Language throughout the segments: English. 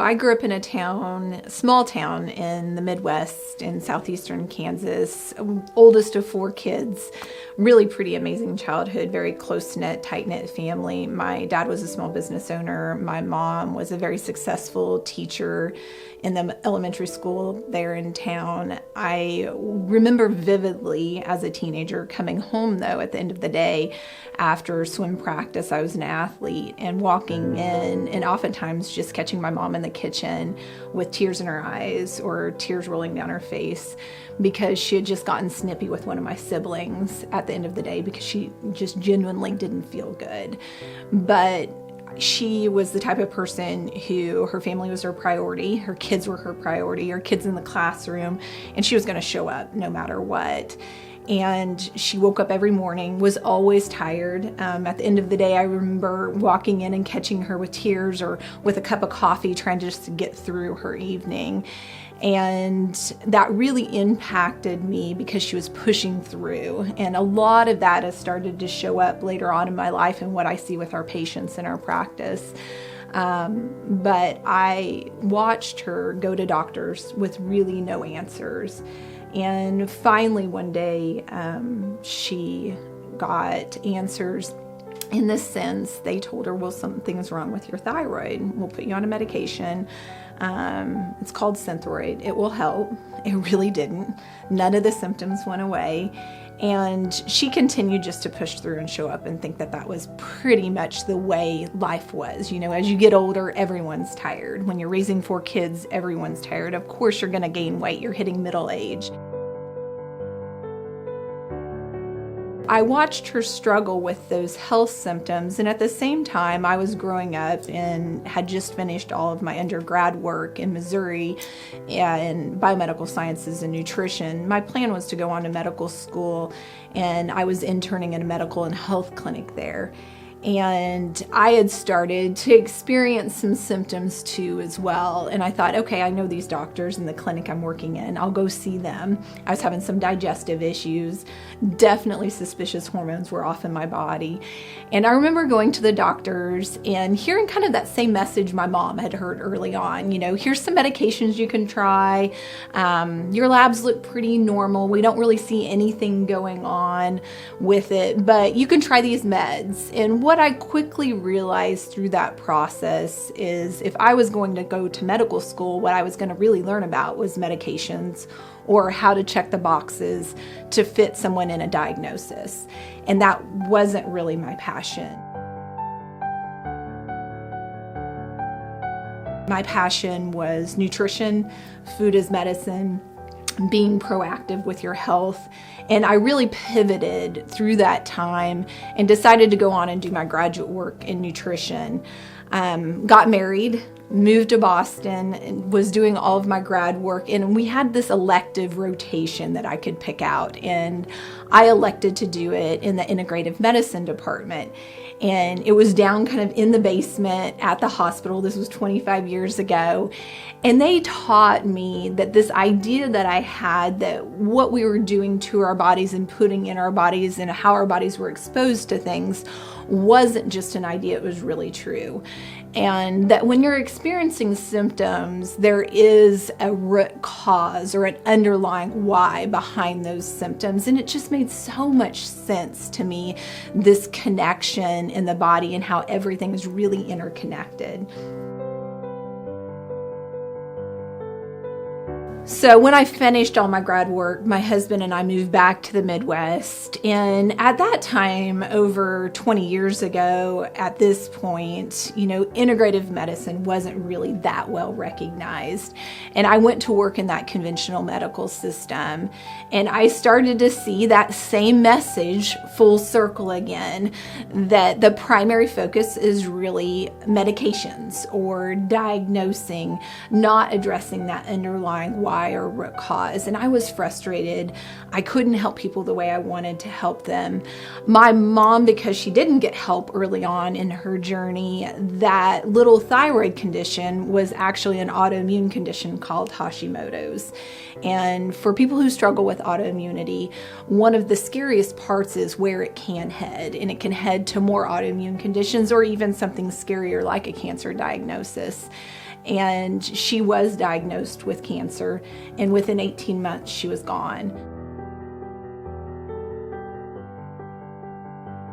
I grew up in a small town in the Midwest in southeastern Kansas, oldest of 4 kids, really pretty amazing childhood, very close-knit, tight-knit family. My dad was a small business owner. My mom was a very successful teacher in the elementary school there in town. I remember vividly as a teenager coming home, though, at the end of the day after swim practice. I was an athlete, and walking in and oftentimes just catching my mom in the kitchen with tears in her eyes or tears rolling down her face because she had just gotten snippy with one of my siblings at the end of the day because she just genuinely didn't feel good. But she was the type of person who her family was her priority, her kids were her priority, her kids in the classroom, and she was going to show up no matter what. And she woke up every morning, was always tired. At the end of the day, I remember walking in and catching her with tears or with a cup of coffee, trying to just get through her evening. And that really impacted me because she was pushing through. And a lot of that has started to show up later on in my life and what I see with our patients in our practice. But I watched her go to doctors with really no answers. And finally one day, she got answers. In this sense, they told her, well, something's wrong with your thyroid. We'll put you on a medication. It's called Synthroid. It will help. It really didn't. None of the symptoms went away. And she continued just to push through and show up and think that that was pretty much the way life was. You know, as you get older, everyone's tired. When you're raising 4 kids, everyone's tired. Of course, you're going to gain weight. You're hitting middle age. I watched her struggle with those health symptoms, and at the same time, I was growing up and had just finished all of my undergrad work in Missouri in biomedical sciences and nutrition. My plan was to go on to medical school, and I was interning in a medical and health clinic there. And I had started to experience some symptoms too as well. And I thought, okay, I know these doctors in the clinic I'm working in. I'll go see them. I was having some digestive issues. Definitely suspicious hormones were off in my body. And I remember going to the doctors and hearing kind of that same message my mom had heard early on. You know, here's some medications you can try. Your labs look pretty normal. We don't really see anything going on with it, but you can try these meds. And what I quickly realized through that process is if I was going to go to medical school, what I was going to really learn about was medications or how to check the boxes to fit someone in a diagnosis. And that wasn't really my passion. My passion was nutrition, food as medicine, being proactive with your health. And I really pivoted through that time and decided to go on and do my graduate work in nutrition. Got married, moved to Boston, and was doing all of my grad work. And we had this elective rotation that I could pick out. And I elected to do it in the integrative medicine department. And it was down kind of in the basement at the hospital. This was 25 years ago. And they taught me that this idea that I had that what we were doing to our bodies and putting in our bodies and how our bodies were exposed to things wasn't just an idea, it was really true. And that when you're experiencing symptoms, there is a root cause or an underlying why behind those symptoms. And it just made so much sense to me, this connection in the body and how everything is really interconnected. So when I finished all my grad work, my husband and I moved back to the Midwest. And at that time, over 20 years ago, at this point, you know, integrative medicine wasn't really that well recognized. And I went to work in that conventional medical system. And I started to see that same message full circle again, that the primary focus is really medications or diagnosing, not addressing that underlying why or root cause. And I was frustrated. I couldn't help people the way I wanted to help them. My mom, because she didn't get help early on in her journey, that little thyroid condition was actually an autoimmune condition called Hashimoto's. And for people who struggle with autoimmunity, one of the scariest parts is where it can head. And it can head to more autoimmune conditions or even something scarier like a cancer diagnosis. And she was diagnosed with cancer, and within 18 months, she was gone.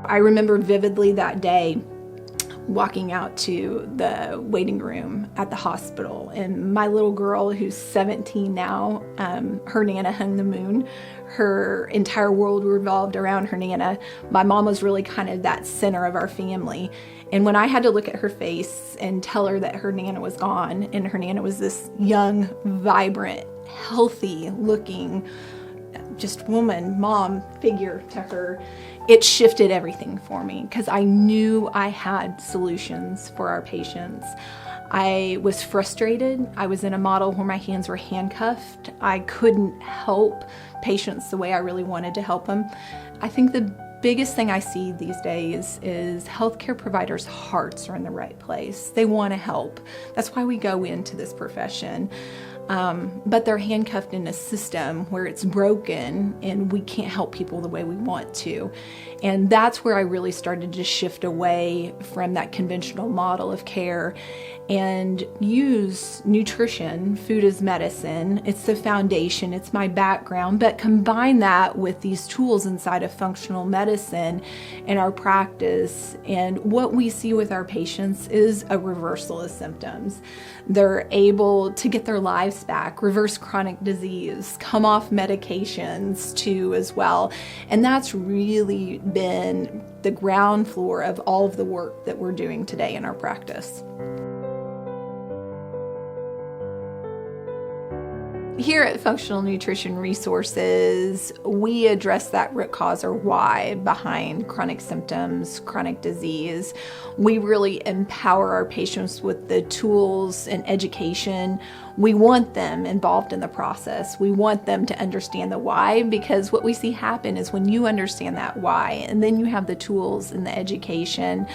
I remember vividly that day walking out to the waiting room at the hospital, and my little girl, who's 17 now, her Nana hung the moon. Her entire world revolved around her Nana. My mom was really kind of that center of our family. And when I had to look at her face and tell her that her Nana was gone, and her Nana was this young, vibrant, healthy looking, just woman, mom figure to her, it shifted everything for me, because I knew I had solutions for our patients. I was frustrated. I was in a model where my hands were handcuffed. I couldn't help patients the way I really wanted to help them. I think the biggest thing I see these days is healthcare providers' hearts are in the right place. They want to help. That's why we go into this profession. But they're handcuffed in a system where it's broken and we can't help people the way we want to. And that's where I really started to shift away from that conventional model of care and use nutrition, food as medicine. It's the foundation, it's my background, but combine that with these tools inside of functional medicine in our practice. And what we see with our patients is a reversal of symptoms. They're able to get their lives back, reverse chronic disease, come off medications too as well. And that's really been the ground floor of all of the work that we're doing today in our practice. Here at Functional Nutrition Resources, we address that root cause or why behind chronic symptoms, chronic disease. We really empower our patients with the tools and education. We want them involved in the process. We want them to understand the why, because what we see happen is when you understand that why, and then you have the tools and the education,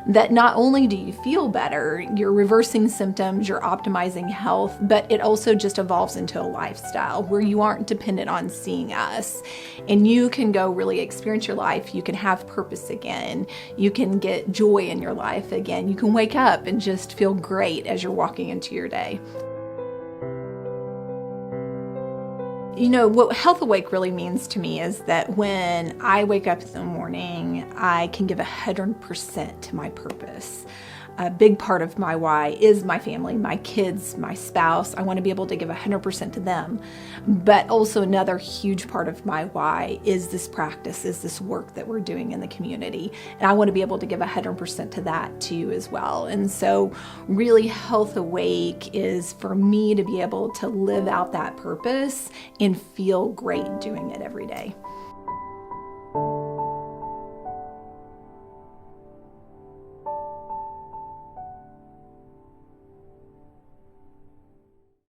that not only do you feel better, you're reversing symptoms, you're optimizing health, but it also just evolves into a lifestyle where you aren't dependent on seeing us. And you can go really experience your life. You can have purpose again. You can get joy in your life again. You can wake up and just feel great as you're walking into your day. You know, what Health Awake really means to me is that when I wake up in the morning, I can give 100% to my purpose. A big part of my why is my family, my kids, my spouse. I want to be able to give 100% to them. But also another huge part of my why is this practice, is this work that we're doing in the community. And I want to be able to give 100% to that too as well. And so really Health Awake is for me to be able to live out that purpose and feel great doing it every day.